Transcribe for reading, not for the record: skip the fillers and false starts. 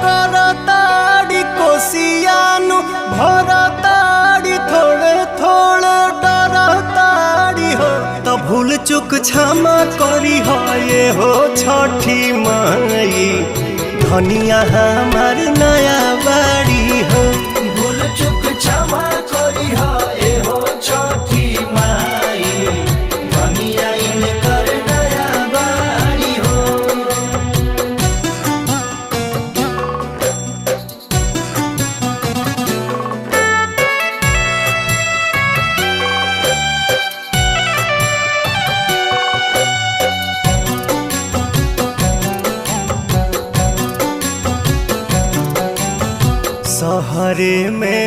करताड़ी कोसियानु भरताड़ी थोड़े थोड़े डरताड़ी हो। तो भूल चुक क्षमा करी हो ये हो छठी माई, धनिया हमार नया बाड़ी हो। भूल चुक क्षमा करी हो ये हो छठी माई, धनिया इनकर नया बाड़ी हो। सहरे में